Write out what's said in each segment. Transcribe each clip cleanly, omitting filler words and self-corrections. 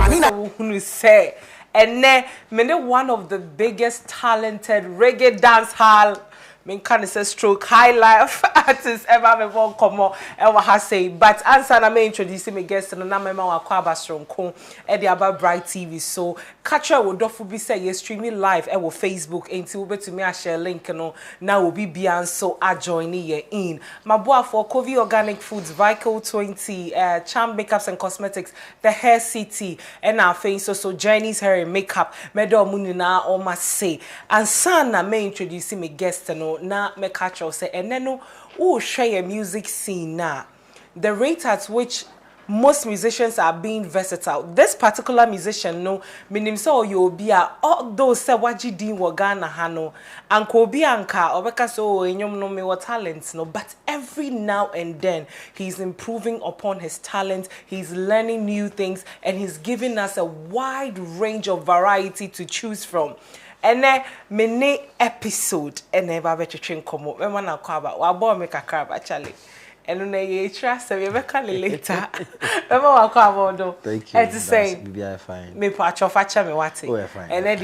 who say, and then one of the biggest talented reggae dance hall. Can say stroke high life artists ever before come on ever has say but answer na me introduce me guest no na me ma wakwa abasronko e dey about Bryt TV so catch wo dofo bi say you streaming live e wo Facebook enti wo betumi a share link no na obi bia so a join here in my boy for Covid Organic Foods Vical 20 Charm Makeups and Cosmetics the Hair City and our face so Journey's Hair and Makeup me do mu na o ma say answer na me introduce me guest no na me catch or say and then no who share a music scene now the rate at which most musicians are being versatile this particular musician no meaning so you be all those say waji din wo Ghana ha no anko bi anka obeka so enyom no me what talents no but every now and then he's improving upon his talent he's learning new things and he's giving us a wide range of variety to choose from. And then many episode and never better train come up. When I call about, I bought me a crab actually. And then you trust me, we can later. Remember I call about though. Thank you. It's the same. Maybe I fine. Me patch off me what? Oh, fine. And then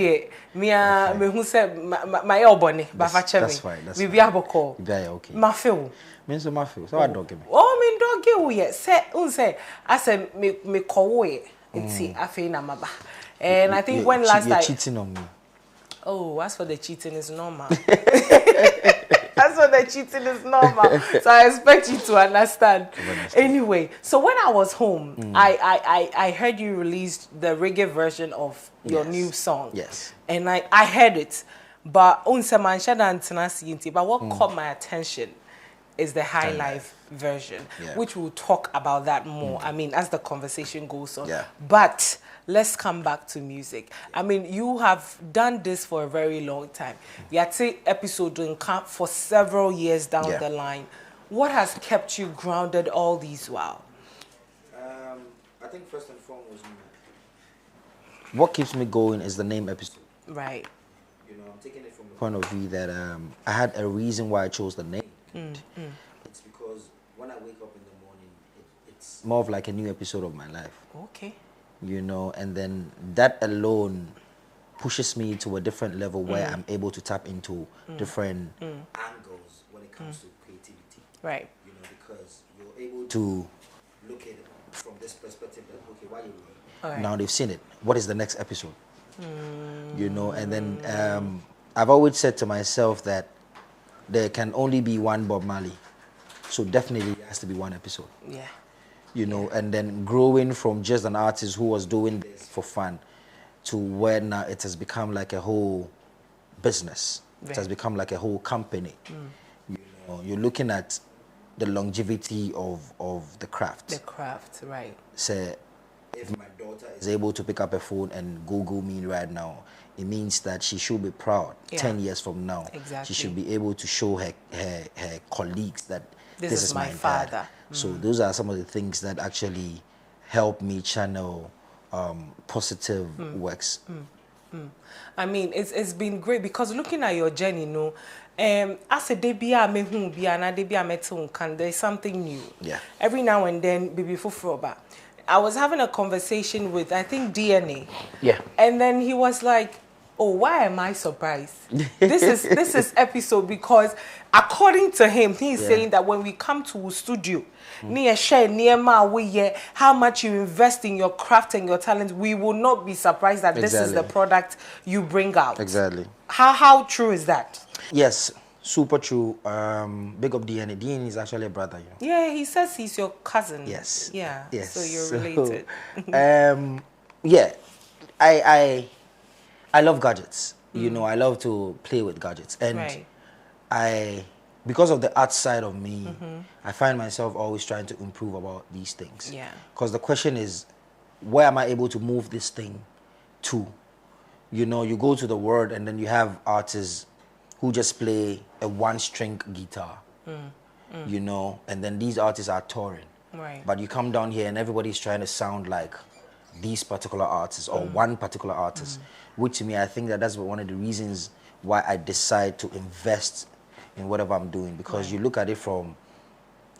me who said my elbow, but that's fine. That's fine. We have a call. Okay. My feel. Means my feel. So I dog me. Oh, me dog you say. I said me call it. It's I feel na maba. And I think when last you're cheating on me. Oh, as for the cheating is normal. As for the cheating is normal. So I expect you to understand. Anyway, so when I was home, I heard you released the reggae version of your new song. Yes. And I heard it. But but what caught my attention is the high life version, which we'll talk about that more. I mean, as the conversation goes on. Yeah. But let's come back to music. I mean, you have done this for a very long time. You had to episode doing camp for several years down the line. What has kept you grounded all these while? I think first and foremost, what keeps me going is the name Epixode. Right. You know, I'm taking it from the point of view that I had a reason why I chose the name. It's because when I wake up in the morning, it's more of like a new episode of my life. Okay. You know, and then that alone pushes me to a different level where I'm able to tap into different angles when it comes to creativity. Right. You know, because you're able to look at it from this perspective that, okay, why you right. Now they've seen it. What is the next episode? You know, and then I've always said to myself that there can only be one Bob Marley. So definitely there has to be one episode. Yeah. You know, and then growing from just an artist who was doing this for fun to where now it has become like a whole business. It has become like a whole company. You know, you're looking at the longevity of the craft. The craft, right. So if my daughter is able to pick up a phone and Google me right now, it means that she should be proud 10 years from now. Exactly. She should be able to show her colleagues that this is my father. Dad. So those are some of the things that actually help me channel positive works. I mean, it's been great because looking at your journey, you know, as a debia me hu bia na debia metu can there's something new. Yeah. Every now and then, baby fufroba. I was having a conversation with I think DNA. Yeah. And then he was like, "Oh, why am I surprised? This is Epixode because according to him, he's saying that when we come to a studio, near share near my how much you invest in your craft and your talent, we will not be surprised that this is the product you bring out." Exactly. How true is that? Yes, super true. Big up DNA. DNA is actually a brother, you know. Yeah, he says he's your cousin. Yes. Yeah. Yes. So you're related. Yeah. I love gadgets. You know, I love to play with gadgets. And because of the art side of me, I find myself always trying to improve about these things. Yeah. Because the question is, where am I able to move this thing to? You know, you go to the world and then you have artists who just play a one-string guitar, you know, and then these artists are touring. Right. But you come down here and everybody's trying to sound like these particular artists or one particular artist, which to me, I think that's one of the reasons why I decide to invest in whatever I'm doing, because you look at it from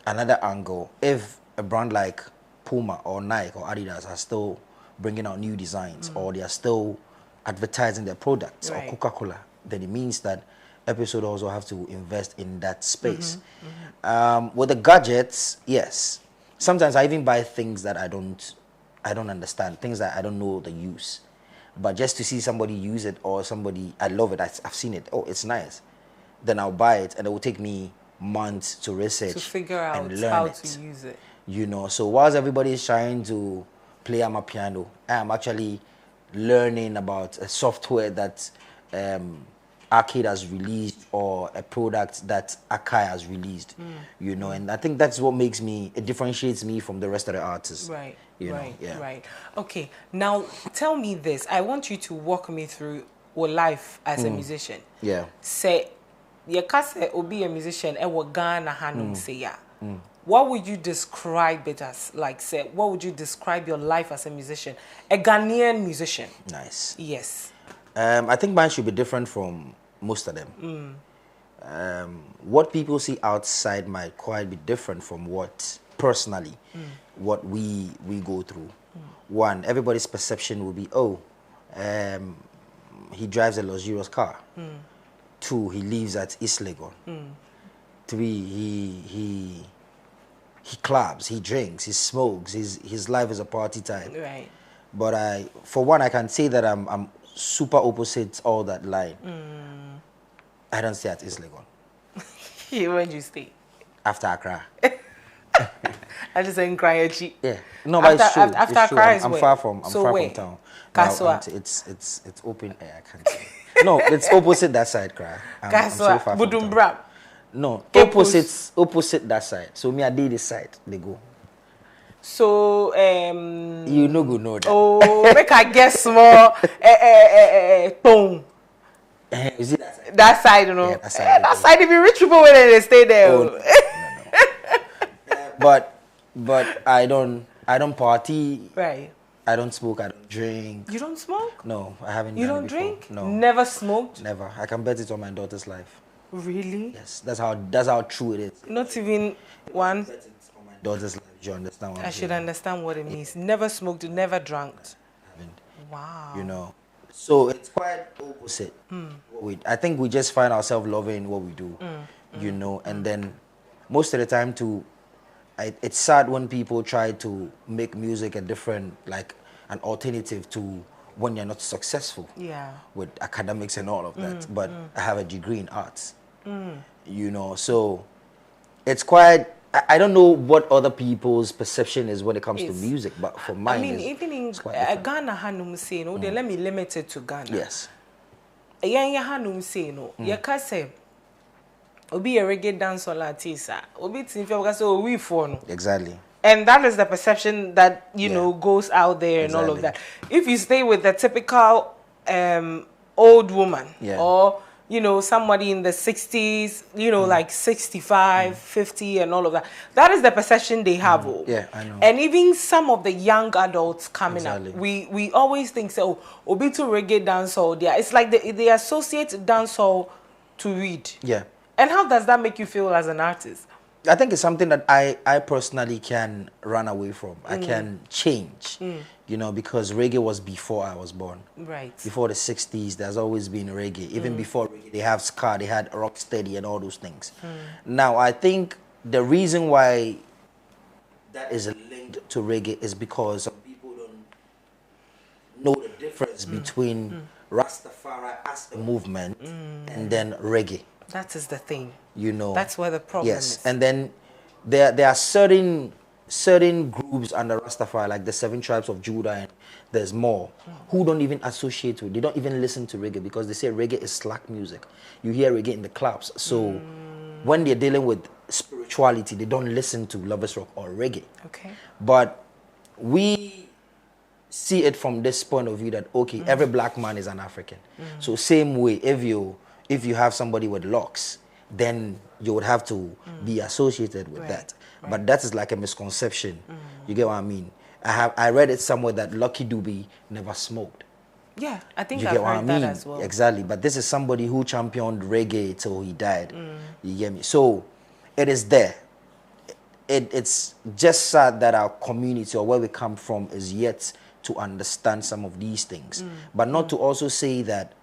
another angle. If a brand like Puma or Nike or Adidas are still bringing out new designs, or they are still advertising their products, or Coca-Cola, then it means that Epixode also have to invest in that space. With the gadgets, yes. Sometimes I even buy things that I don't understand, things that I don't know the use. But just to see somebody use it, or somebody, I love it, I've seen it, oh, it's nice. Then I'll buy it, and it will take me months to research, to figure out and learn how it, to use it. You know, so whilst everybody is trying to play on my piano, I'm actually learning about a software that Arcade has released, or a product that Akai has released, you know, and I think that's what makes me, it differentiates me from the rest of the artists. Right, you right, know? Yeah. right. Okay, now tell me this. I want you to walk me through your life as a musician. Yeah. Say, you can say, be a musician, and what Ghana Hanum say, yeah. What would you describe it as? Like, say, what would you describe your life as a musician? A Ghanaian musician. Nice. Yes. I think mine should be different from most of them. What people see outside might quite be different from what, personally, what we go through. One, everybody's perception will be, oh, he drives a luxurious car. 2, he lives at East Legon. 3, he clubs, he drinks, he smokes, his life is a party type. Right. But for one, I can say that I'm super opposite all that line. I don't stay at East Legon. Where do you stay? After Accra. I just ain't crying cheap. Yeah. No, but it's true. After it's true. Accra is I'm where? far from town. Now, it's open air. I can't say. No, it's opposite that side, Cry. I'm so far from town. No, opposite that side. So me, I did this side. They go. So you no go know that. Oh, make I guess more. Boom. You see that side? That side, you know. Yeah, that side. That side, if you rich people when they stay there. Oh, no. But I don't party. Right. I don't smoke. I don't drink. You don't smoke? No, I haven't. You done don't it before. drink? No. Never smoked? Never. I can bet it on my daughter's life. Really? Yes, that's how true it is. Not even one. Bet it on my daughter's life. Do you understand what I should understand what it means. Never smoked, never drank. Wow. You know, so it's quite opposite. I think we just find ourselves loving what we do. You know, and then most of the time too, it's sad when people try to make music a different, like an alternative to when you're not successful. Yeah. With academics and all of that. But I have a degree in arts. You know, so it's quite. I don't know what other people's perception is when it comes to music, but for mine, I mean, even in Ghana, Hanum say no. They let me limit it to Ghana. Yes. Yeah, Hanum say no. You can say. Obi a reggae dancer latisa. Obi tinfia because we for no. Exactly. And that is the perception that you know goes out there and all of that. If you stay with the typical old woman or you know somebody in the 60s, you know like 65, 50 and all of that. That is the perception they have. Yeah, I know. And even some of the young adults coming up, we always think so. Obi to reggae dancehall, it's like they associate dancehall to read. Yeah. And how does that make you feel as an artist? I think it's something that I personally can run away from. I can change, you know, because reggae was before I was born. Right. Before the 60s, there's always been reggae. Even before reggae, they have ska, they had rocksteady and all those things. Now, I think the reason why that is linked to reggae is because some people don't know the difference between Rastafari as a movement and then reggae. That is the thing. You know, that's where the problem is. And then there are certain groups under Rastafari, like the 7 Tribes of Judah, and there's more, who don't even associate with. They don't even listen to reggae because they say reggae is slack music. You hear reggae in the clubs. So when they're dealing with spirituality, they don't listen to Lovers Rock or reggae. Okay. But we see it from this point of view that okay, every black man is an African. So same way, if you have somebody with locks, then you would have to be associated with that. Right. But that is like a misconception. You get what I mean? I read it somewhere that Lucky Dube never smoked. Yeah, I think I've heard that as well. Exactly. But this is somebody who championed reggae till he died. You get me? So it is there. It's just sad that our community or where we come from is yet to understand some of these things, but not to also say that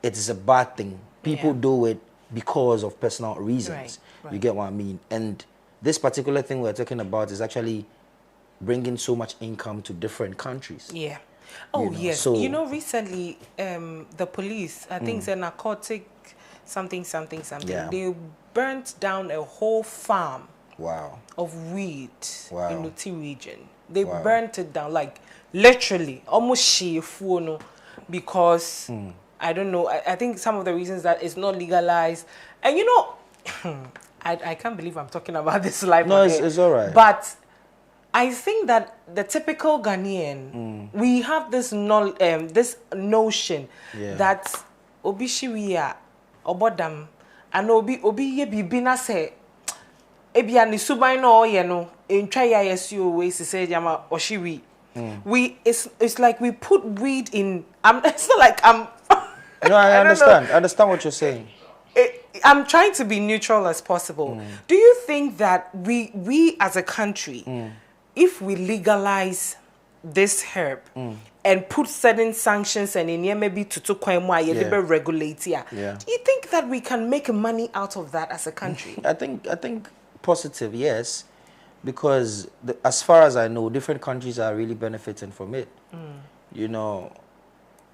it is a bad thing. People do it because of personal reasons. Right. You get what I mean? And this particular thing we're talking about is actually bringing so much income to different countries. Yeah. Oh, yes. So, Recently, the police, I think it's a narcotic something. Yeah. They burnt down a whole farm. Wow. Of weed in the T region. They burnt it down, like literally, almost sheer because I don't know. I think some of the reasons that it's not legalized, and I can't believe I'm talking about this live. No, it's all right. But I think that the typical Ghanaian, we have this this notion that obishiwiya obodam and obi ye bibina say ebia ni suban no ye no entwa ya yesu we say jama oshiwi. It's like we put weed in. It's not like I'm. No, I understand. I understand what you're saying. I'm trying to be neutral as possible. Do you think that we as a country, if we legalize this herb and put certain sanctions and in maybe to regulate do you think that we can make money out of that as a country? I think positive, yes, because as far as I know, different countries are really benefiting from it.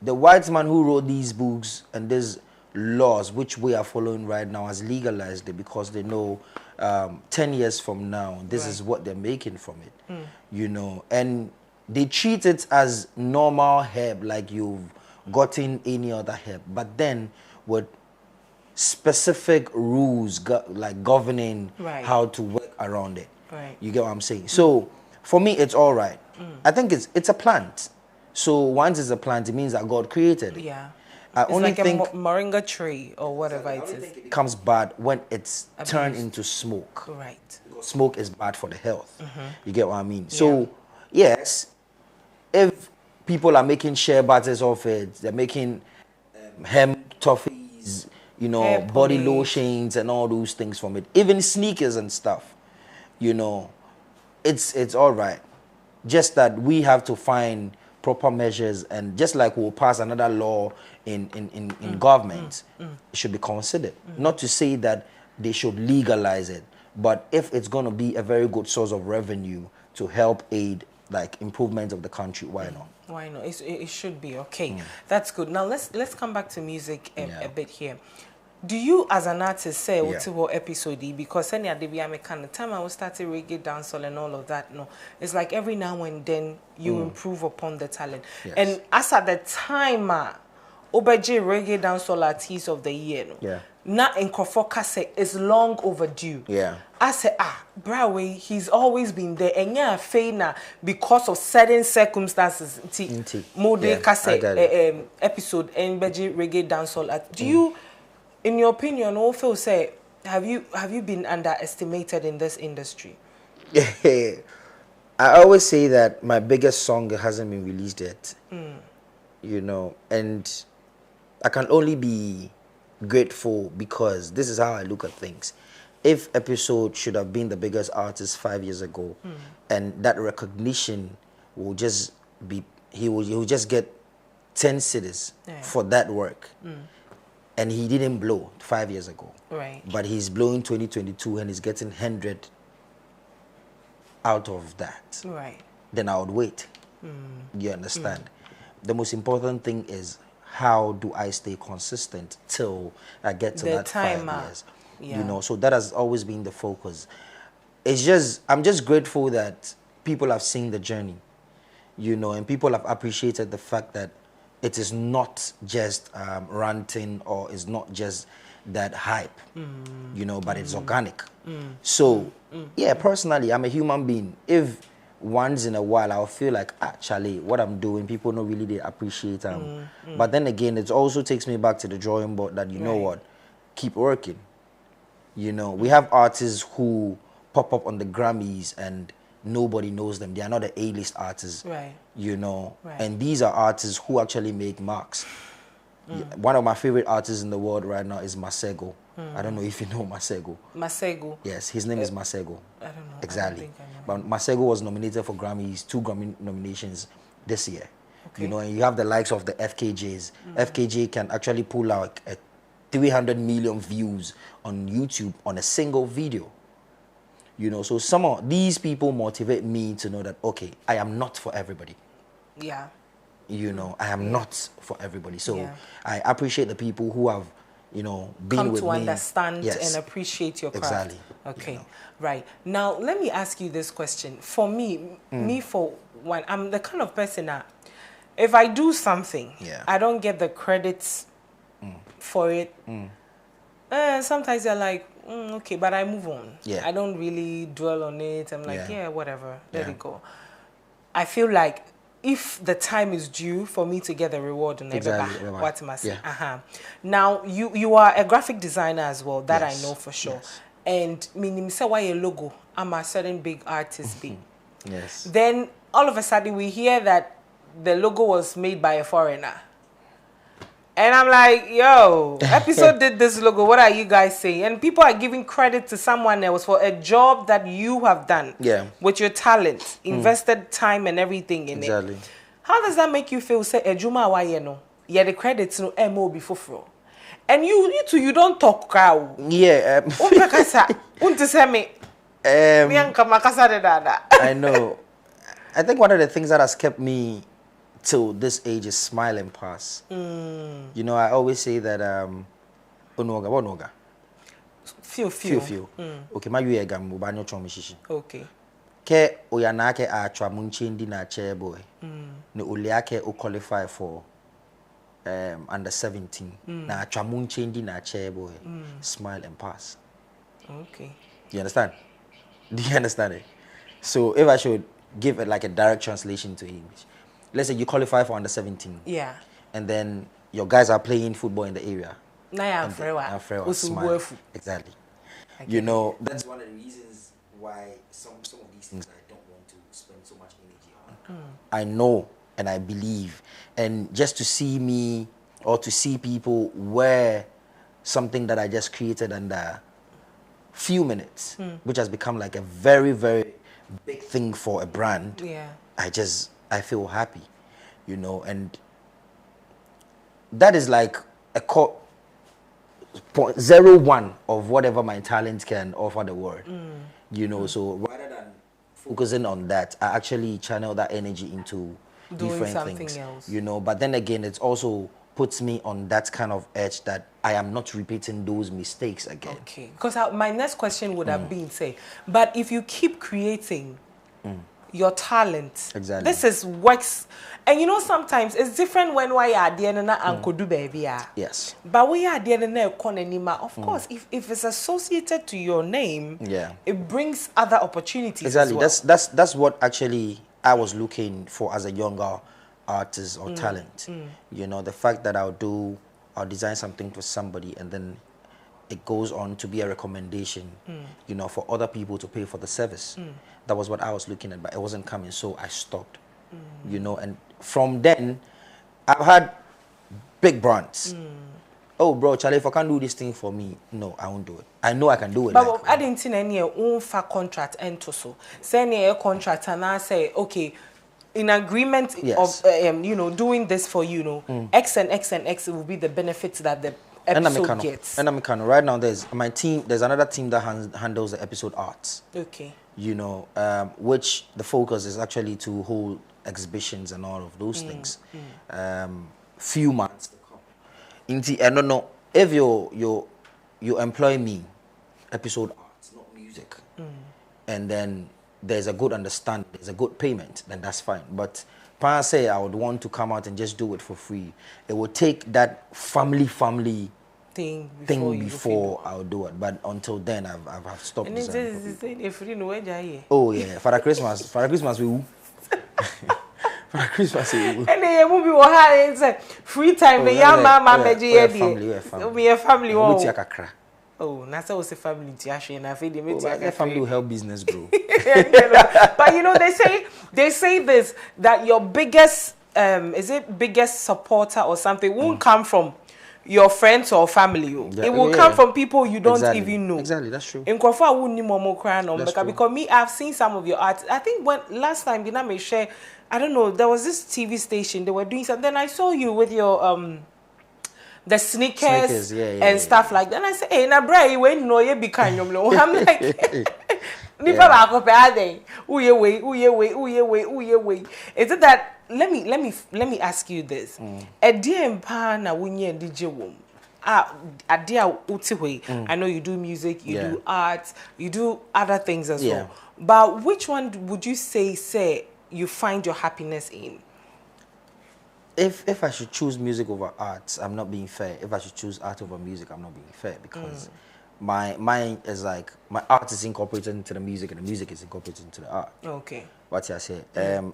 The white man who wrote these books and these laws, which we are following right now, has legalized it because they know 10 years from now, this is what they're making from it. And they treat it as normal herb, like you've gotten any other herb, but then with specific rules like governing how to work around it. You get what I'm saying? So for me, it's all right. I think it's a plant. So once it's a plant, it means that God created it. Yeah. I It's only like think a moringa tree or whatever it is. it becomes bad when it's turned into smoke. Right. Smoke is bad for the health. You get what I mean? So yes, if people are making shea butters of it, they're making hemp toffees, body lotions and all those things from it, even sneakers and stuff, it's all right. Just that we have to find proper measures, and just like we'll pass another law in government, it should be considered. Not to say that they should legalize it, but if it's going to be a very good source of revenue to help aid like improvement of the country, why not? Why not? It should be okay. That's good. Now let's come back to music a bit here. Do you, as an artist, say what's what episode? Because any of the kind of time I was starting reggae dancehall and all of that. No, it's like every now and then you improve upon the talent. Yes. And as at the time, Obaji reggae dancehall artist of the year. No, na in Kofokase is long overdue. Yeah. I said, Bryt, he's always been there. And yeah, Faina, because of certain circumstances, Mode episode and Beji reggae dancehall. Do you, in your opinion, also say, have you been underestimated in this industry? I always say that my biggest song hasn't been released yet. And I can only be grateful because this is how I look at things. If Epixode should have been the biggest artist 5 years ago, and that recognition will just be, he will just get 10 cities for that work. And he didn't blow 5 years ago. Right. But he's blowing 2022 and he's getting 100 out of that. Right. Then I would wait. You understand? The most important thing is, how do I stay consistent till I get to that 5 years? So that has always been the focus. I'm just grateful that people have seen the journey, and people have appreciated the fact that it is not just ranting, or it's not just that hype, but it's organic. So, personally, I'm a human being. If once in a while I'll feel like, actually, what I'm doing, people don't really appreciate them. But then again, it also takes me back to the drawing board that, know what, keep working. We have artists who pop up on the Grammys and nobody knows them. They are not the A-list artists, and these are artists who actually make marks. One of my favorite artists in the world right now is Masego. I don't know if you know Masego. Masego? Yes, his name is Masego. I don't know. Exactly. I don't think I know. But Masego was nominated for Grammys, 2 Grammy nominations this year. You know, and you have the likes of the FKJs. FKJ can actually pull out 300 million views on YouTube on a single video. You know, so some of these people motivate me to know that, okay, I am not for everybody. Yeah. You know, I am not for everybody. So I appreciate the people who have, you know, been with me. Come to understand and appreciate your craft. Exactly. Okay, you know. right. Now, let me ask you this question. For me, for one, I'm the kind of person that if I do something, I don't get the credits for it. Sometimes they're like, okay, but I move on. I don't really dwell on it. I'm like, yeah, whatever, let it go. I feel like if the time is due for me to get the reward on what am I saying? Now, you are a graphic designer as well, that I know for sure. And meaning say why a logo, I'm a certain big artist be. Then all of a sudden we hear that the logo was made by a foreigner. And I'm like, yo, Epixode did this logo. What are you guys saying? And people are giving credit to someone else for a job that you have done with your talent, invested time and everything in it. How does that make you feel? Say, Ejuma wa ye no, yeah, the credits no mo before. And you too, you don't talk cow. Yeah. I know. I think one of the things that has kept me till this age is smile and pass. You know, I always say that onoga. Feel. Okay, my you egam ubanyo chomishishi. Okay. Ke oyanake a chwamunchindi na chair boy. Ne uliake o qualify for under 17. Na chwamunchindi na chair boy. Smile and pass. Okay. You understand? Do you understand it? So if I should give it like a direct translation to English. Let's say you qualify for under 17. Yeah. And then your guys are playing football in the area. Smile. Exactly. You know, that's one of the reasons why some of these things I don't want to spend so much energy on. I know and I believe. And just to see me or to see people wear something that I just created under few minutes, which has become like a very, very big thing for a brand. Yeah. I feel happy, you know, and that is like a 0.01 of whatever my talent can offer the world, you know. So rather than focusing on that, I actually channel that energy into different things, you know. But then again, it also puts me on that kind of edge that I am not repeating those mistakes again. Okay, because my next question would have been, say, but if you keep creating your talent. Exactly. This is works. And you know, sometimes it's different when we are there and could do baby. Yes. But we are there and of course, if it's associated to your name, it brings other opportunities. Exactly. As well. That's what actually I was looking for as a younger artist or talent. You know, the fact that I'll design something for somebody and then it goes on to be a recommendation, you know, for other people to pay for the service. That was what I was looking at, but it wasn't coming, so I stopped. You know, and from then, I've had big brands. Oh, bro, Charlie, if I can't do this thing for me, no, I won't do it. I know I can do it. But I didn't see any contract end so. Say a contract and I say, okay, in agreement of you know, doing this for you know, X and X and X will be the benefits that the episode gets. And I'm right now there's my team, there's another team that handles the episode arts. Okay. You know, which the focus is actually to hold exhibitions and all of those things. Few months to come. I don't know if you employ me, episode arts, not music, and then there's a good understanding, there's a good payment, then that's fine. But per se, I would want to come out and just do it for free. It would take that family thing before I'll do it. But until then, I've stopped. And oh yeah, for Christmas we will. For Christmas we will. And the movie will have free time. The young mama we family. Oh, Nasa was a family and I feel the family will help business grow. But you know, they say this, that your biggest biggest supporter or something won't come from your friends or family. It will come from people you don't even know. Exactly, that's true. In Kofa, because me, I've seen some of your art. I think when last time I I don't know, there was this TV station, they were doing something, then I saw you with your the sneakers and stuff like that. And I said, hey, na Bryt, you ain't know you be kind of low. I'm like, Nipa bako pe ade. Uye way. Is it that let me ask you this. Edi empa na wunye DJ wom. Adia utiwe. I know you do music, you do art, you do other things as well. But which one would you say you find your happiness in? If I should choose music over art, I'm not being fair. If I should choose art over music, I'm not being fair because mine is like my art is incorporated into the music and the music is incorporated into the art. Okay. What I say?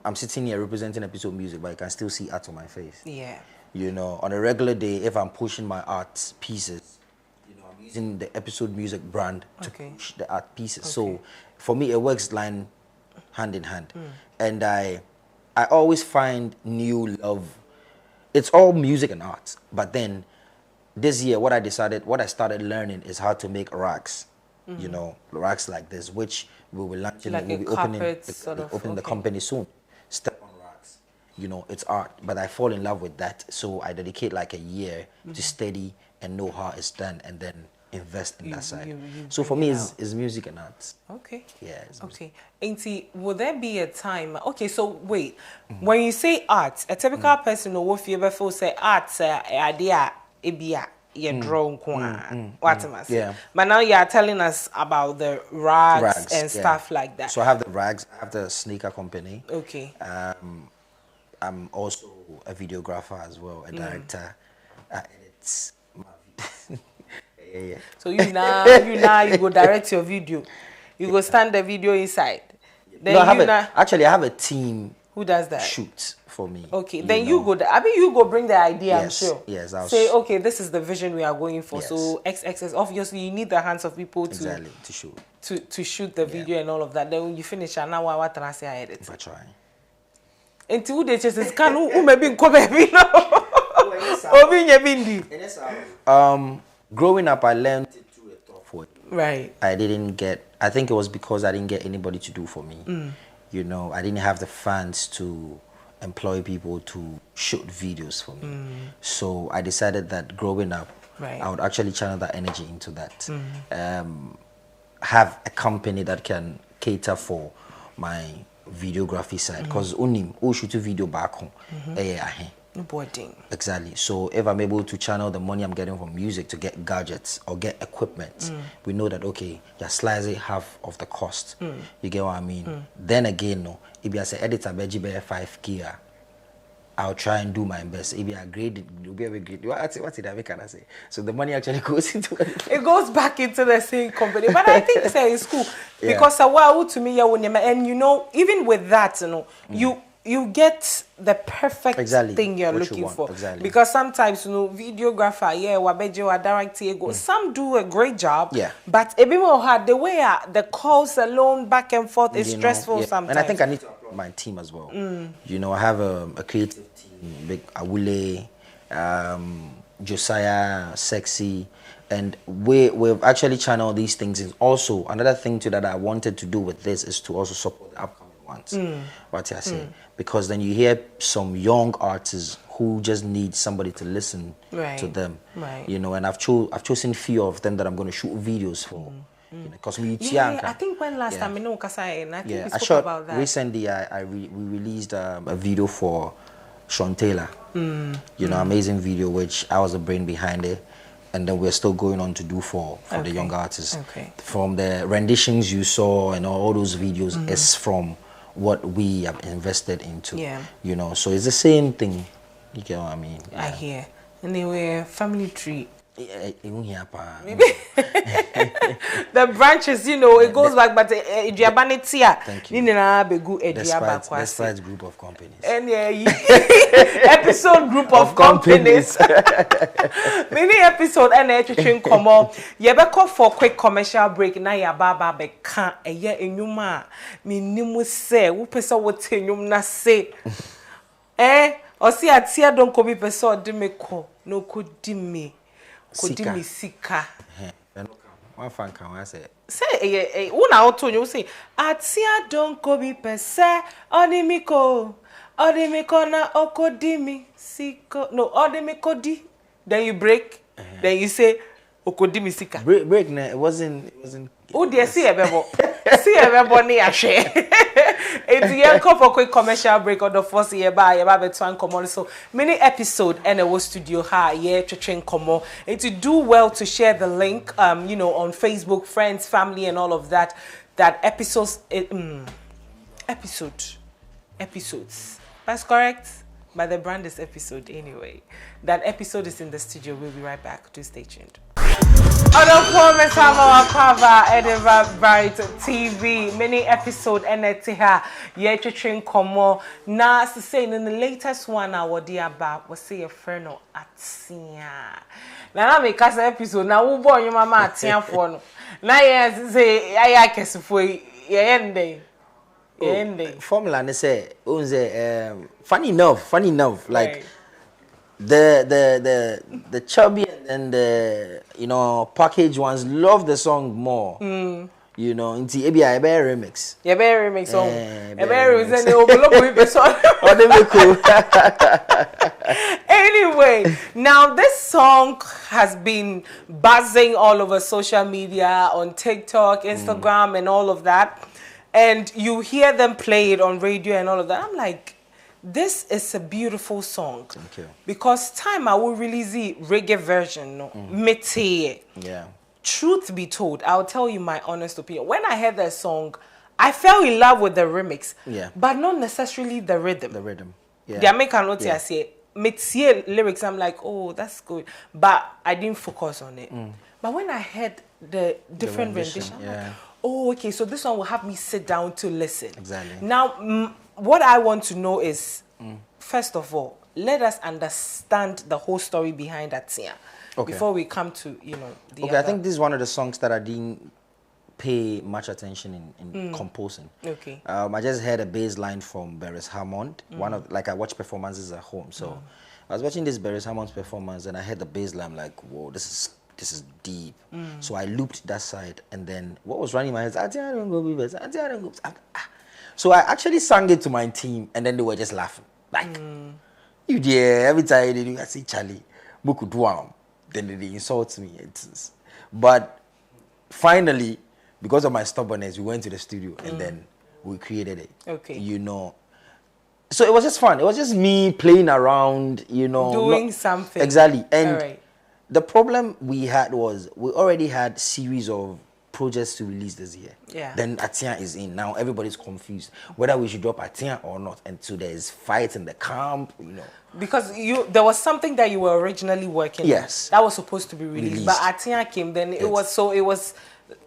I'm sitting here representing Epixode music, but I can still see art on my face. Yeah. You know, on a regular day, if I'm pushing my art pieces, you know, I'm using the Epixode music brand to push the art pieces. So for me, it works line hand in hand, and I always find new love. It's all music and art, but then this year, what I started learning is how to make racks. You know, racks like this, which we will launching, like we'll be opening the company soon. Step on racks. You know, it's art, but I fall in love with that, so I dedicate like a year to study and know how it's done, and then invest in that side. So for me, it's music and art. Okay. Yeah. Okay. Auntie, will there be a time? Okay, so wait. When you say art, a typical person will feel say art, idea, ebia, you draw what am I saying? Yeah. But now you are telling us about the rags and stuff like that. So I have the rags. I have the sneaker company. Okay. I'm also a videographer as well, a director, and it's my So you go direct your video. You go stand the video inside. Then no, I have a team who does that. Shoot for me. Okay, then you go. You go bring the idea. Yes, I'm sure. Yes, I'll say okay. This is the vision we are going for. Yes. So XXS. Obviously, you need the hands of people to shoot to shoot the video and all of that. Then when you finish, and now what can I say? I edit. If I try. Until who they just can who maybe come baby no. Growing up, I learned it through a tough way. Right. I think it was because I didn't get anybody to do for me. You know, I didn't have the funds to employ people to shoot videos for me. So I decided that growing up, I would actually channel that energy into that. Have a company that can cater for my videography side. Because who shoot a video back home. Exactly. So if I'm able to channel the money I'm getting from music to get gadgets or get equipment, we know that okay, you're slicing half of the cost. You get what I mean? Then again, no, if I say editor beji 5K, I'll try and do my best. If I grade it, you'll be able to grade. What did I can I say? So the money actually goes into it. It goes back into the same company. But I think it's cool because a while to me, and you know, even with that, you know, you get the perfect thing you're looking for. Exactly. Because sometimes, you know, videographer, director, some do a great job. Yeah. But a bit more hard. The way the calls alone back and forth is stressful sometimes. And I think I need to applaud my team as well. You know, I have a creative team, big Awule, Josiah, Sexy, and we've actually channeled these things. And also, another thing too that I wanted to do with this is to also support the upcoming ones. What I say. Because then you hear some young artists who just need somebody to listen to them. Right. You know, and I've chosen few of them that I'm going to shoot videos for. You know, because we I think when last time I know Kasai, and I think we spoke about that. Recently, we released a video for Sean Taylor. You know, amazing video which I was the brain behind it, and then we're still going on to do for the young artists. From the renditions you saw and all those videos is from what we have invested into. You know, so it's the same thing. You get what I mean? I hear. Anyway, family tree. The branches, you know, it goes back, but thank you. Despite group of companies. And episode group of companies. Many episode and a come on. You better for quick commercial break. Now ya baba be can't a year in your ma. Me nimu say, who person would tell you na say. Or see a tear don't come person di me ko no could di me. Kodimi sika. One fan can I say? Say, una auto you say, Atia don't go be pese, onimiko. Odimikona okodimi siko. No, odimikodi. Then you break. Then you say okodimi sika. Break na it wasn't. Oh dear, see a ni a share. It's a couple of quick commercial break on the first year by Twan Common. So many episode and a studio ha yeah to train Common. And to do well to share the link on Facebook, friends, family, and all of that. That episodes episodes. That's correct. But the brand is episode anyway. That episode is in the studio. We'll be right back. Do stay tuned. Other formats have our cover Edinburgh Bryt TV mini episode NETH yeah to train Komo now saying in the latest one our dear about was say a friend of Atia. Now I make us episode now who born your mama Atia for no. Now yeah say I guess for end formula they say funny enough like right. The chubby and the package ones love the song more. You know, into a bear remix. A bear remix song. A bear remix and they overlook with the song. Anyway, now this song has been buzzing all over social media, on TikTok, Instagram, and all of that. And you hear them play it on radio and all of that. I'm like, this is a beautiful song. Thank you. Because time I will release the reggae version, yeah. Truth be told, I'll tell you my honest opinion. When I heard that song, I fell in love with the remix. Yeah. But not necessarily the rhythm. The rhythm. Yeah. The American note I say, lyrics, I'm like, oh, that's good. But I didn't focus on it. But when I heard the different rendition, I'm like, oh, okay, so this one will have me sit down to listen. Exactly. Now, what I want to know is, first of all, let us understand the whole story behind Atia before we come to, the other. I think this is one of the songs that I didn't pay much attention in composing. Okay. I just heard a bass line from Beres Hammond. I watch performances at home. So I was watching this Beres Hammond's performance and I heard the bass line. I'm like, whoa, this is deep. So I looped that side and then what was running in my head is, Atia don't go with us. Atia don't go. So I actually sang it to my team, and then they were just laughing. Like, you dear, every time they do, I say, Charlie, Bukuduam. Then they insult me. But finally, because of my stubbornness, we went to the studio, and then we created it. Okay. So it was just fun. It was just me playing around, doing something. Exactly. And the problem we had was we already had series of projects to release this year. Yeah. Then Atia is in. Now everybody's confused whether we should drop Atia or not. And so there's fights in the camp, Because there was something that you were originally working on. Yes. That was supposed to be released. But Atia came, then it was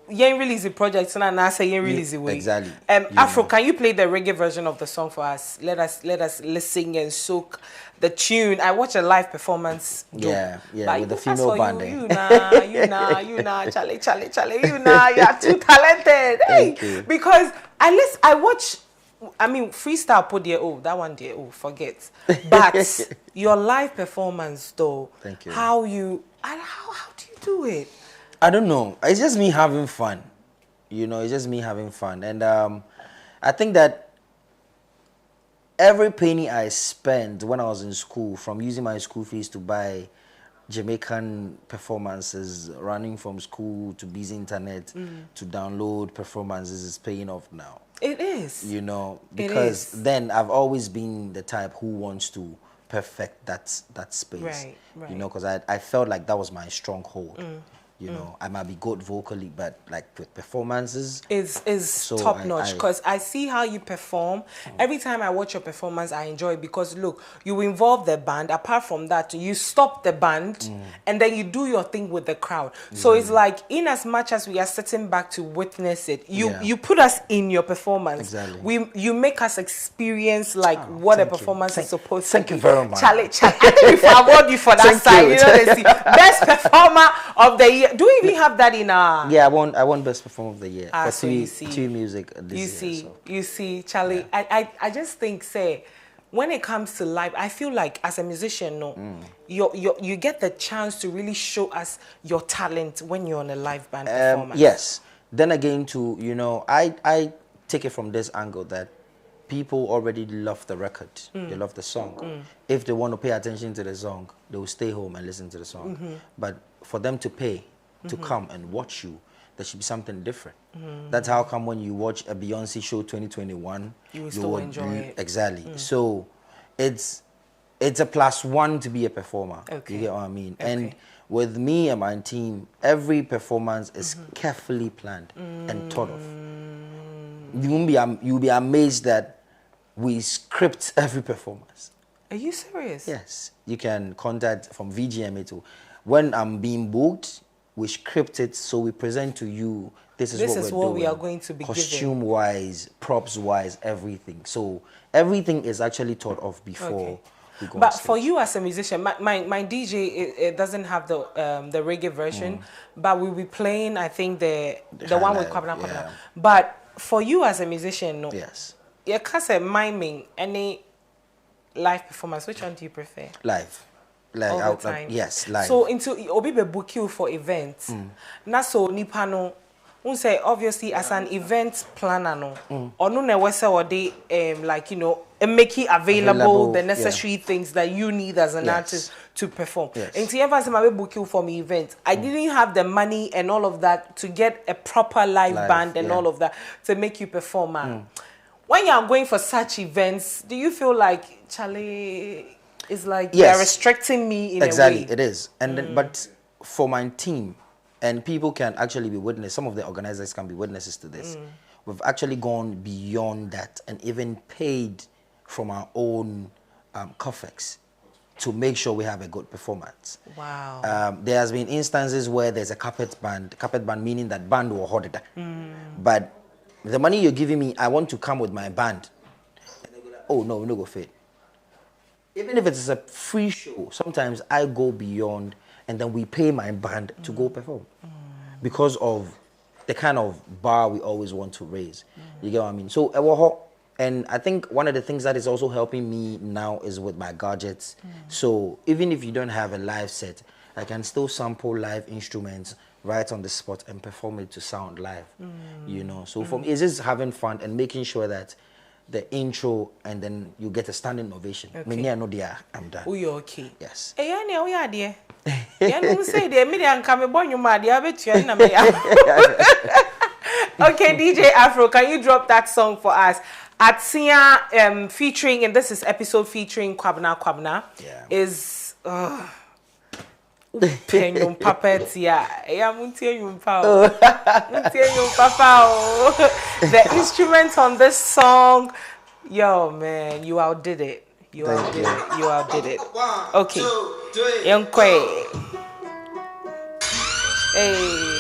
Yen release the project and I say Yen release the way. Exactly. Afro, can you play the reggae version of the song for us? Let us listen and soak the tune. I watch a live performance. Yeah, but with the female band. You nah, Charlie, you are too talented. Hey, because at least I watch. I mean, freestyle put there. Oh, that one there. Oh, forget. But your live performance, though. Thank you. How do you do it? I don't know. It's just me having fun. It's just me having fun. And I think that every penny I spent when I was in school, from using my school fees to buy Jamaican performances, running from school to busy internet to download performances, is paying off now. It is. Because then I've always been the type who wants to perfect that space. Right. Because I felt like that was my stronghold. I might be good vocally, but like with performances, is so top notch. Because I see how you perform. Every time I watch your performance, I enjoy it because look, you involve the band. Apart from that, you stop the band and then you do your thing with the crowd. So it's like, in as much as we are sitting back to witness it, you put us in your performance. Exactly. You make us experience what a performance is supposed to be. Thank you very much. Charlie, I think we should award you for that side. They see best performer of the year. Do we even have that in our? Yeah, I won best performer of the year for two music this year. You see, Charlie. Yeah. I just think, when it comes to live, I feel like as a musician, you get the chance to really show us your talent when you're on a live band performance. Yes. Then again, I take it from this angle that people already love the record. They love the song. If they want to pay attention to the song, they will stay home and listen to the song. But for them to pay, to come and watch you, there should be something different. That's how come when you watch a Beyonce show 2021, you will still enjoy it. Exactly. So it's a +1 to be a performer. Okay. You get what I mean? Okay. And with me and my team, every performance is carefully planned and thought of. You'll be amazed that we script every performance. Are you serious? Yes. You can contact from VGMA to when I'm being booked, we script it so we present to you this is what we are going to be costume wise, props wise, everything. So everything is actually thought of before we go. But for you as a musician, my DJ it doesn't have the reggae version, but we'll be playing I think the one with Kwabena. But for you as a musician, no. Yes. You can't say miming any live performance. Which one do you prefer? Live. Like all the time. Yes, live. So into Obi be book you for events. Na so nipa no say obviously as an event planner no. Or no wese or they like you know make it available the necessary things that you need as an artist to perform. And to ever say my book you for me event. I didn't have the money and all of that to get a proper live band and all of that to make you perform. When you are going for such events, do you feel like Charlie is like they're restricting me in a way? Exactly, it is. And then, but for my team, and people can actually be witness, some of the organizers can be witnesses to this. We've actually gone beyond that and even paid from our own coffers to make sure we have a good performance. Wow. There has been instances where there's a carpet band meaning that band will hold it. But the money you're giving me, I want to come with my band. And they go like, oh no, we no go fit. Even if it's a free show, sometimes I go beyond and then we pay my band to go perform. Because of the kind of bar we always want to raise. You get what I mean? So, and I think one of the things that is also helping me now is with my gadgets. So even if you don't have a live set, I can still sample live instruments right on the spot and perform it to sound live. You know, so for me, it's just having fun and making sure that the intro and then you get a standing ovation. Me, I know I'm done. We okay. Yes. Hey, Annie, we are there. You say the media come born you mad. You bet you na me. Okay, DJ Afro, can you drop that song for us? Atsia featuring, and this is episode featuring Kwabena. Is Penyum puppet, the instruments on this song, yo man, you outdid it. You outdid it. Okay. Young Quay. Hey.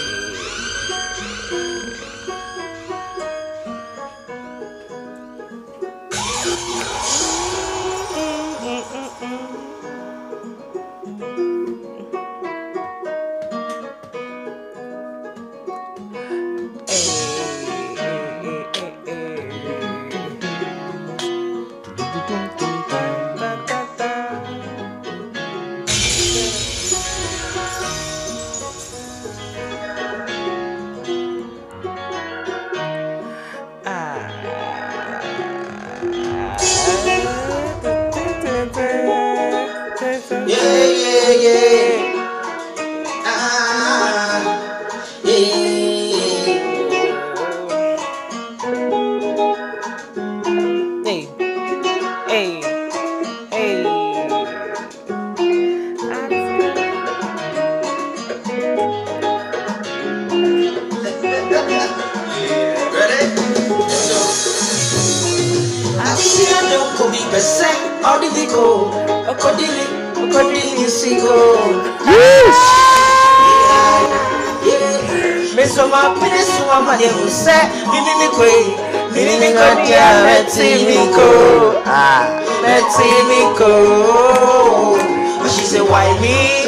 She said, why me?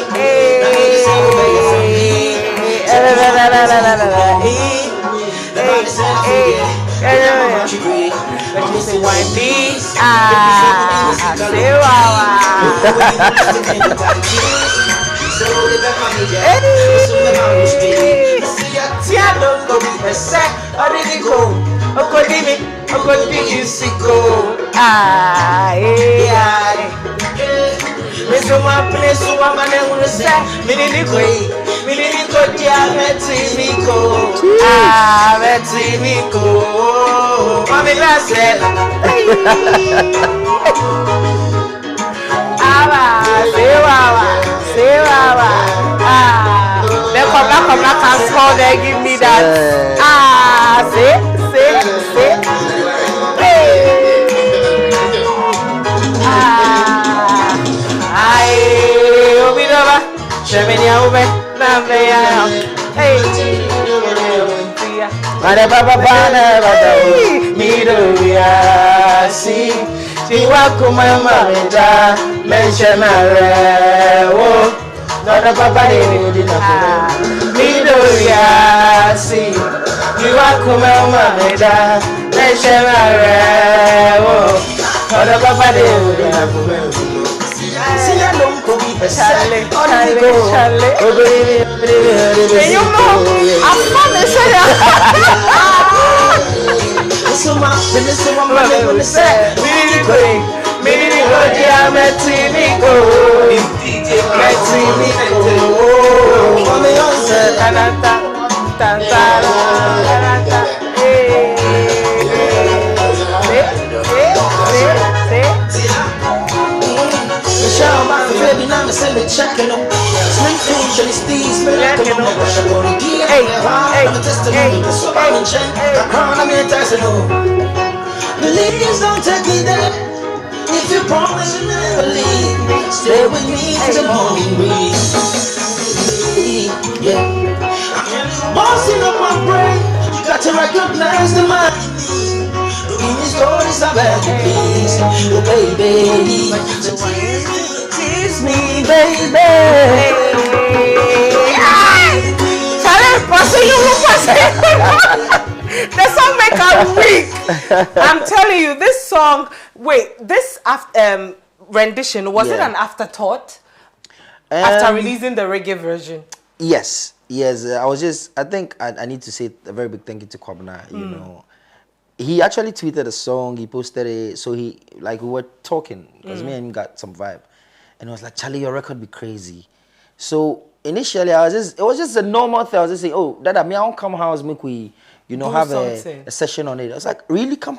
Miso ma place wa mane unse minini koi minini ko dia metimiko metimiko mami lase sewa they come back and small they give me that say Obidova, Shemenia Ube, Namea, hey, Midoria, see, Tiwakuma Mamita, Mentionare, not a papa, Midoria, see, Tiwakuma Mamita, Mentionare, not a papa, Charlie. You know, I'm not checking them. Slim facial is these, but I don't know what I'm going to get. I'm a testimony, so I'm in check. I crown, I'm in Tassano. Please don't take me there. If you promise you never leave, stay with me till the morning breeze. Yeah. I'm bossing up my brain. You got to recognize the mind. Looking these stories are bad, please. Oh, baby. So tease me, baby. The song make her weak. I'm telling you, this song. Wait, this rendition was it an afterthought after releasing the reggae version? Yes. I think I need to say a very big thank you to Kwabena. You know, he actually tweeted a song. He posted it. So we were talking because me and him got some vibe, and I was like, Charlie, your record be crazy. So initially, it was just a normal thing. I was just saying, oh, Dada, me I won't come house, make we, have a session on it. I was like, really? Come.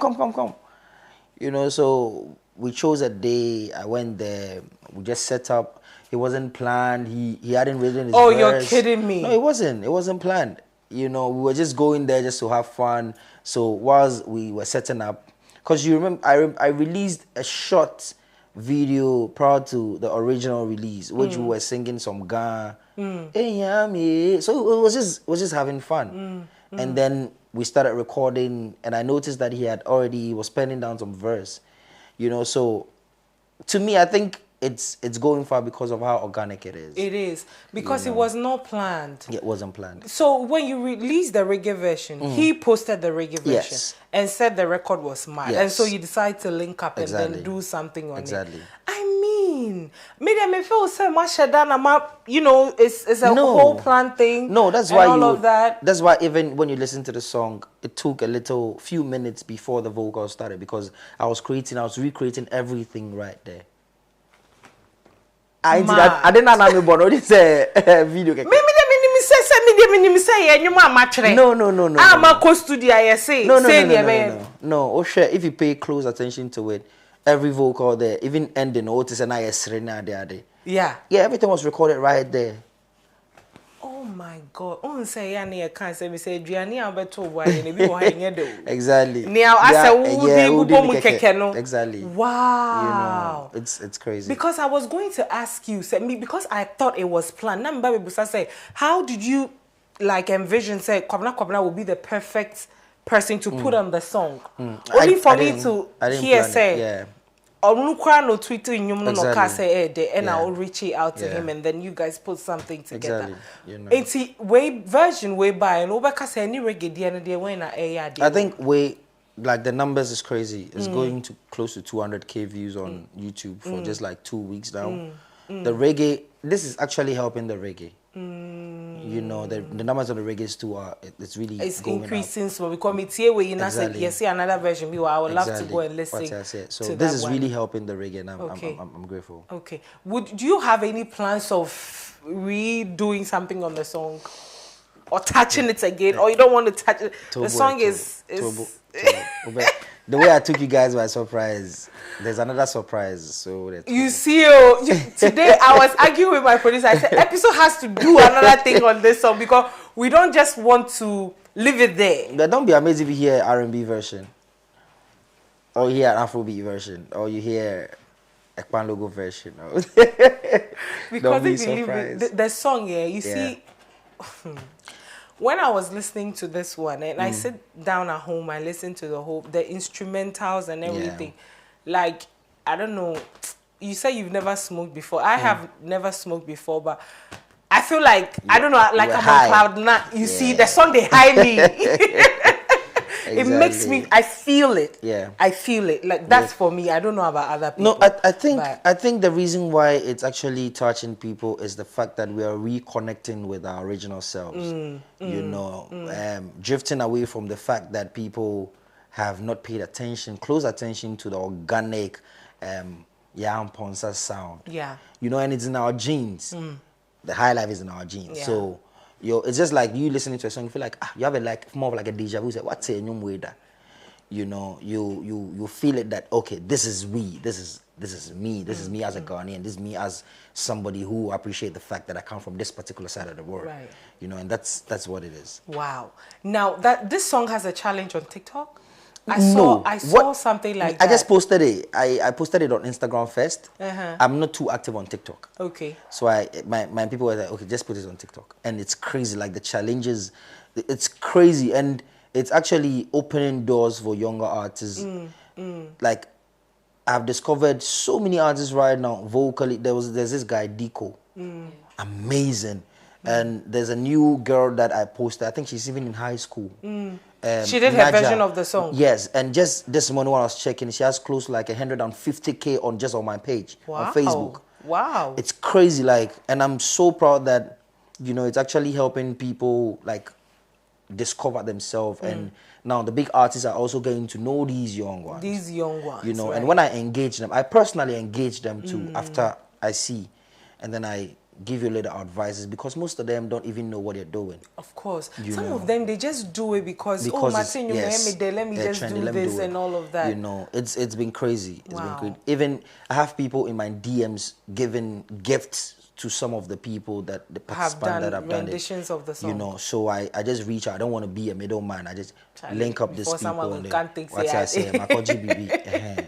You know, so we chose a day. I went there. We just set up. It wasn't planned. He hadn't written his verse. You're kidding me. No, it wasn't. It wasn't planned. You know, we were just going there just to have fun. So whilst we were setting up, because you remember, I released a short video prior to the original release, which we were singing some Ga. Hey, yummy. So it was just having fun. And then we started recording, and I noticed that he was penning down some verse. You know, so to me, I think it's going far because of how organic it is. It is because it was not planned. It wasn't planned. So when you released the reggae version, he posted the reggae version and said the record was mad, and so you decided to link up and then do something on it. I mean, maybe I feel so much it's a whole plan thing. No, that's why all of that. That's why even when you listen to the song, it took a few minutes before the vocals started because I was recreating everything right there. I didn't know about this video. No. I'm a co-studio, I say. No. Oh, sure. If you pay close attention to it, every vocal there, even ending, notice and I serena there. Yeah, everything was recorded right there. Oh my God! Say I can't say me say Gianni Alberto exactly. Now I said exactly. Wow. You know, it's crazy. Because I was going to ask you, because I thought it was planned. Now say, how did you envision say Kwabena will be the perfect person to put on the song? Only for me to hear say no Twitter and I'll reach out to him and then you guys put something together. Exactly. You know. It's version way by and over any reggae I think the numbers is crazy. It's going to close to 200k views on YouTube for just 2 weeks now. The reggae, this is actually helping the reggae. You know, the numbers on the reggae too it's really increasing. So we come here where you see another version. I would love to go and listen. So this is really helping the reggae, and I'm grateful. Okay. Do you have any plans of redoing something on the song, or touching it again, or you don't want to touch it? The song is. The way I took you guys by surprise, there's another surprise. So you see, today I was arguing with my producer. I said, Epixode has to do another thing on this song because we don't just want to leave it there. But don't be amazed if you hear R&B version, or you hear an Afrobeat version, or you hear a Pan Logo version. Because if you leave the song, you see. When I was listening to this one, and I sit down at home, I listen to the instrumentals and everything. Like, I don't know, you say you've never smoked before. I have never smoked before, but I feel like, I don't know, like I'm on cloud nine. You see, the song, they high me. Exactly. It makes me, I feel it. Yeah. I feel it. Like, that's for me. I don't know about other people. No, I think the reason why it's actually touching people is the fact that we are reconnecting with our original selves. You know, drifting away from the fact that people have not paid close attention to the organic Yam Ponsa sound. Yeah. You know, and it's in our genes. The high life is in our genes. Yeah. So it's just like you listening to a song, you feel like you have more of like a deja vu. Say, what's a new way that? You know, you feel it that okay, this is me, this is me as a Ghanaian, this is me as somebody who appreciate the fact that I come from this particular side of the world. Right. You know, and that's what it is. Wow. Now this song has a challenge on TikTok. I saw something like that. I just posted it. I posted it on Instagram first. I'm not too active on TikTok. Okay. So my people were like, okay, just put it on TikTok. And it's crazy, like the challenges, it's crazy. And it's actually opening doors for younger artists. Like, I've discovered so many artists right now, vocally. There's this guy, Deco. Amazing. And there's a new girl that I posted. I think she's even in high school. She did her version of the song. Yes, and just this morning when I was checking, she has close to like 150K on my page on Facebook. Wow, it's crazy. Like, and I'm so proud that it's actually helping people like discover themselves. And now the big artists are also getting to know these young ones. Right. And when I engage them, I personally engage them too after I see, and then I give you a little advices because most of them don't even know what they're doing. Of course. Some of them, they just do it because Martin, let me just do this and all of that. You know, it's been crazy. It's been crazy. Even I have people in my DMs giving gifts to some of the people that the participants that have done renditions of the song. You know, so I just reach out. I don't want to be a middleman. I just link up these people and what I say,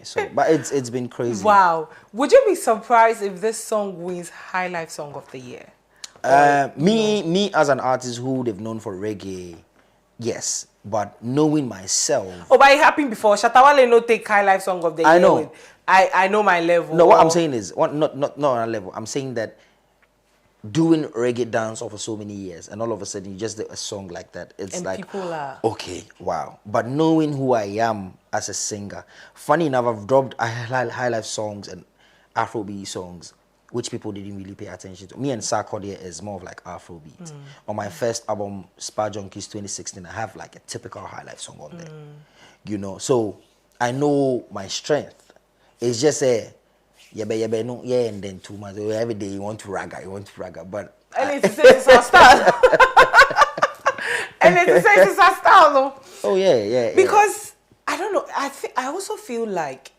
so but it's been crazy. Wow. Would you be surprised if this song wins High Life Song of the Year? Me as an artist who they've known for reggae, yes. But knowing myself. Oh, but it happened before. Shatawale no take High Life Song of the Year. I know. I know my level. No, what I'm saying is not on a level. I'm saying that doing reggae dance for so many years, and all of a sudden you just do a song like that. It's and like people are okay, wow. But knowing who I am as a singer, funny enough, I've dropped high life songs and Afrobeat songs, which people didn't really pay attention to. Me and Sarkodie is more of like Afrobeat. On my first album, Spa Junkies 2016, I have like a typical high life song on there. You know, so I know my strength. It's just a and then 2 months. Every day you want to ragga, but and it's our style. And it's our style though. Oh yeah. Because I don't know. I also feel like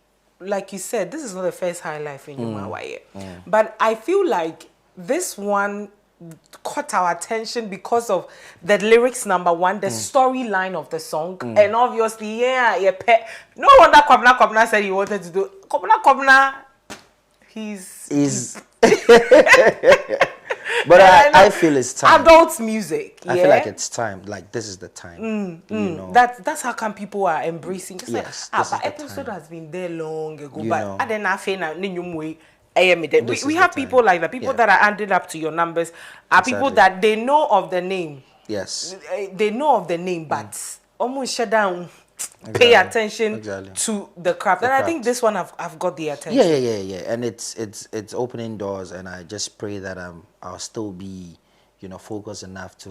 you said, this is not the first high life in Yumawaye. But I feel like this one caught our attention because of the lyrics, number one, the storyline of the song, and obviously, no wonder Kwabna said he wanted to do Kwabna. He's but I feel it's time. Adult music. I feel like it's time. Like this is the time. You know. That's how come people are embracing. It's yes, like, but Epixode has been there long ago. But I didn't have we have people like that. People that are adding up to your numbers are people that they know of the name. Yes. They know of the name, but almost shut down. Pay attention to the craft. And I think this one I've got the attention. Yeah. And it's opening doors, and I just pray that I'll still be, focused enough to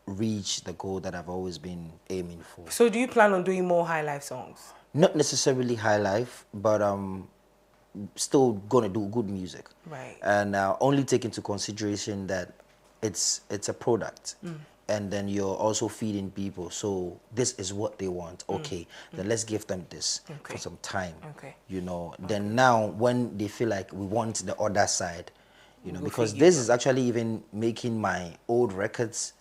reach the goal that I've always been aiming for. So do you plan on doing more high life songs? Not necessarily high life, but still gonna do good music. Right. And only take into consideration that it's a product. And then you're also feeding people. So this is what they want. Okay, then let's give them this for some time. Okay. Then now when they feel like we want the other side, because this is actually even making my old records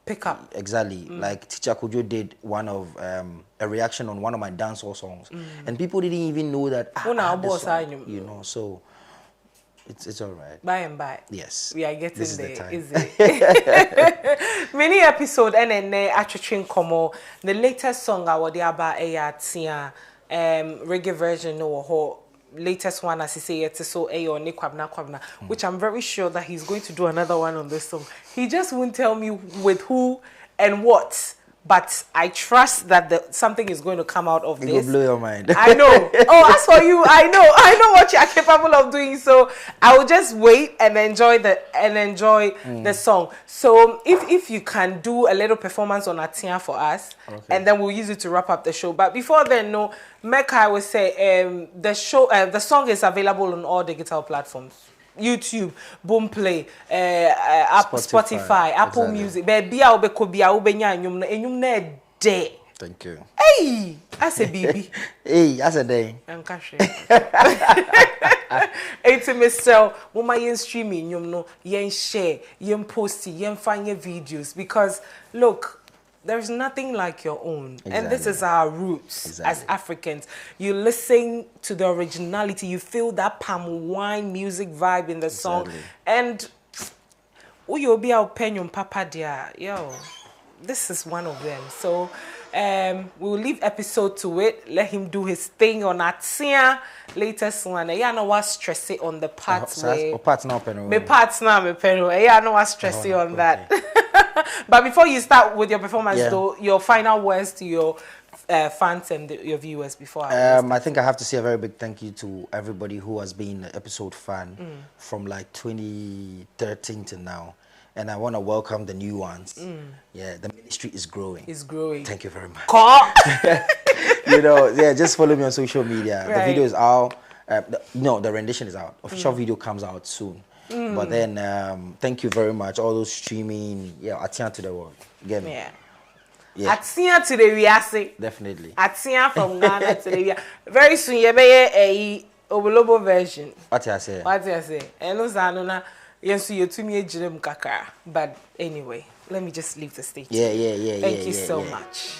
pick up. Exactly. Like Teacher Kojo did one of a reaction on one of my dancehall songs. And people didn't even know that so it's all right. By and by. Yes. We are getting this there. Is the time. Is it? Mini episode and actually komo. The latest song I would about reggae version or latest one as he say it's so or kwabna, which I'm very sure that he's going to do another one on this song. He just won't tell me with who and what. But I trust that something is going to come out of this. It will blow your mind. I know. Oh, as for you, I know what you are capable of doing. So I will just wait and enjoy the song. So if you can do a little performance on Atia for us, and then we'll use it to wrap up the show. But before then, Mecca, I would say the song is available on all digital platforms. YouTube, Boomplay, Spotify, Apple Music. Baby, Thank you. Hey, I say baby. Hey, I said day. I'm cashing. It's a missile. Woman, yen streaming, yen share, yen post, yen find your videos because look. There's nothing like your own. Exactly. And this is our roots as Africans. You listen to the originality. You feel that palm wine music vibe in the song. And you'll be our penyon papa dear. Yo, this is one of them. So we'll leave episode to it. Let him do his thing on Atia. Latest one. I know what stress it on the parts where... parts now, penny. My parts now, my penny. I know what stress it on that. But before you start with your performance, though, your final words to your fans and your viewers before I think I have to say a very big thank you to everybody who has been an episode fan from like 2013 to now. And I want to welcome the new ones. Yeah, the ministry is growing. It's growing. Thank you very much. Just follow me on social media. The video is out. The rendition is out. Official video comes out soon. But then, thank you very much. All those streaming, Atia to the world. Get me? Yeah. Atia to the Riasi. Definitely. Atia from Ghana to the Riasi. Very soon, you may a Obulobo version. What I say? And no zanona, yes, you to me a Jim Kaka. But anyway, let me just leave the stage. Yeah. Thank you so much.